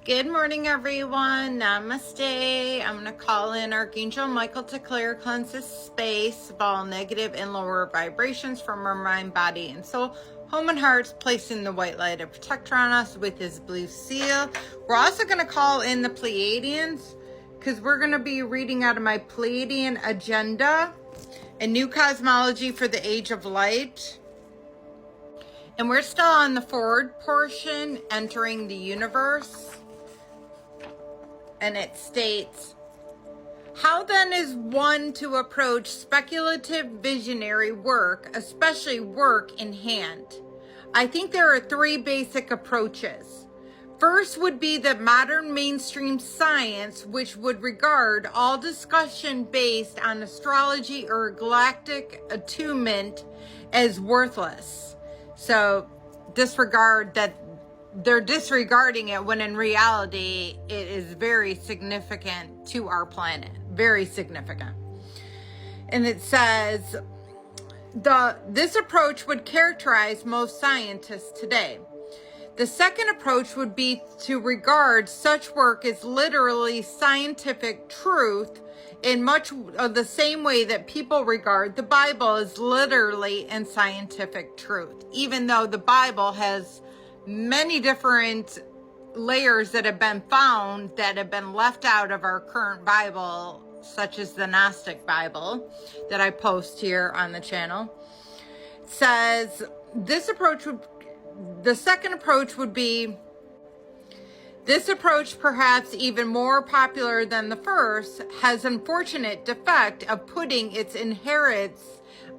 Good morning, everyone. Namaste. I'm going to call in Archangel Michael to clear, cleanse this space of all negative and lower vibrations from our mind, body, and soul, home and hearts, placing the white light of protector on us with his blue seal. We're also going to call in the Pleiadians because we're going to be reading out of my Pleiadian agenda, a new cosmology for the age of light. And we're still on the forward portion, entering the universe. And it states, how then is one to approach speculative visionary work, especially work in hand? I think there are three basic approaches. First would be the modern mainstream science, which would regard all discussion based on astrology or galactic attunement as worthless. So disregard that. They're disregarding it when in reality it is very significant to our planet. Very significant. And it says, this approach would characterize most scientists today. The second approach would be to regard such work as literally scientific truth in much of the same way that people regard the Bible as literally and scientific truth, even though the Bible has many different layers that have been found that have been left out of our current Bible, such as the Gnostic Bible that I post here on the channel. It says the second approach would be, this approach, perhaps even more popular than the first, has unfortunate defect of putting its inherent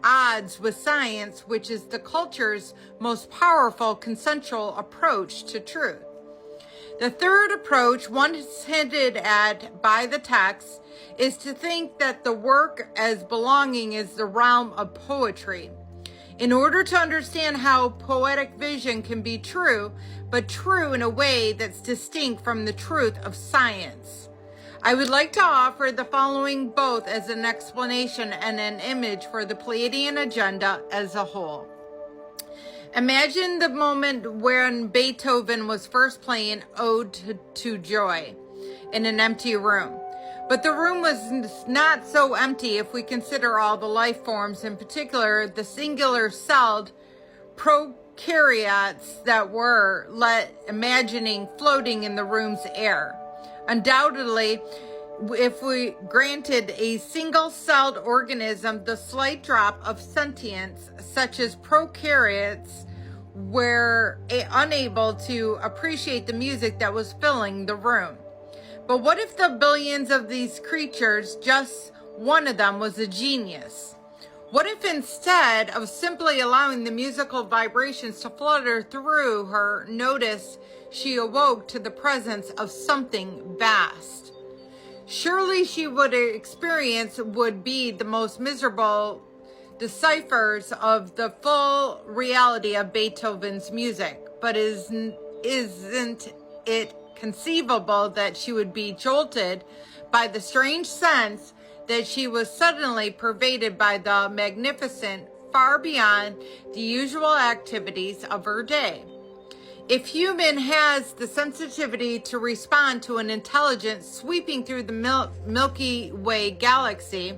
odds with science, which is the culture's most powerful consensual approach to truth. The third approach, once hinted at by the text, is to think that the work as belonging is the realm of poetry. In order to understand how poetic vision can be true, but true in a way that's distinct from the truth of science, I would like to offer the following both as an explanation and an image for the Pleiadian agenda as a whole. Imagine the moment when Beethoven was first playing Ode to Joy in an empty room. But the room was not so empty if we consider all the life forms, in particular the singular-celled prokaryotes that were imagining floating in the room's air. Undoubtedly, if we granted a single-celled organism the slight drop of sentience, such as prokaryotes were unable to appreciate the music that was filling the room. But what if the billions of these creatures, just one of them was a genius? What if instead of simply allowing the musical vibrations to flutter through her, notice she awoke to the presence of something vast? Surely she would experience would be the most miserable deciphers of the full reality of Beethoven's music. But isn't it conceivable that she would be jolted by the strange sense that she was suddenly pervaded by the magnificent far beyond the usual activities of her day? If human has the sensitivity to respond to an intelligence sweeping through the Milky Way galaxy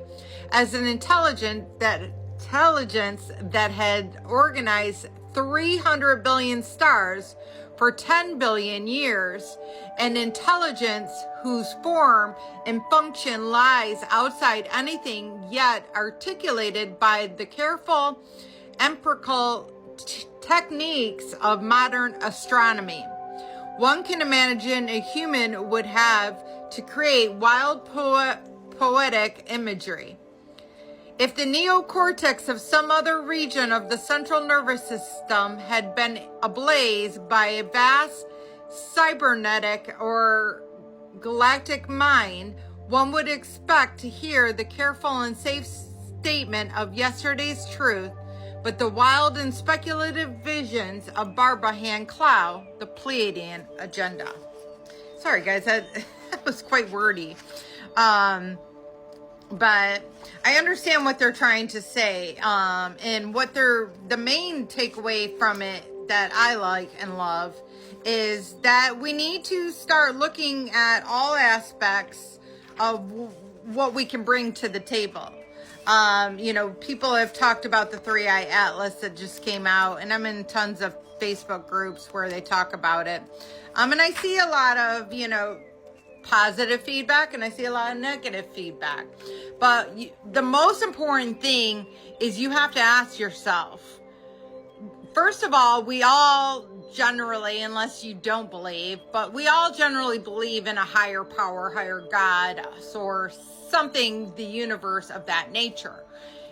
as an intelligence that had organized 300 billion stars for 10 billion years, an intelligence whose form and function lies outside anything yet articulated by the careful empirical techniques of modern astronomy, one can imagine a human would have to create wild poetic imagery. If the neocortex of some other region of the central nervous system had been ablaze by a vast cybernetic or galactic mind, one would expect to hear the careful and safe statement of yesterday's truth, but the wild and speculative visions of Barbara Han Clow, the Pleiadian agenda. Sorry guys, that was quite wordy. But I understand what they're trying to say, and what the main takeaway from it that I like and love is that we need to start looking at all aspects of what we can bring to the table. You know, people have talked about the 3-Eye Atlas that just came out, and I'm in tons of Facebook groups where they talk about it. And I see a lot of, you know, positive feedback, and I see a lot of negative feedback. But the most important thing is you have to ask yourself, first of all, we all generally, unless you don't believe, but we all generally believe in a higher power, higher God, source, something, the universe of that nature.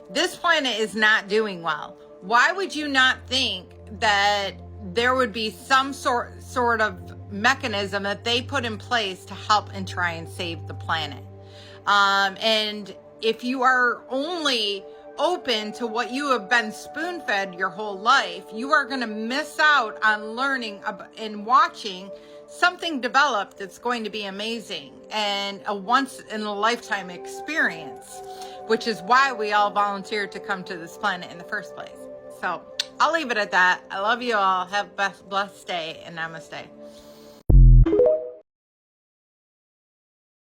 This planet is not doing well. Why would you not think that there would be some sort of mechanism that they put in place to help and try and save the planet? And if you are only open to what you have been spoon-fed your whole life, you are going to miss out on learning and watching something develop that's going to be amazing and a once-in-a-lifetime experience, which is why we all volunteered to come to this planet in the first place. So I'll leave it at that. I love you all. Have a blessed day, and namaste.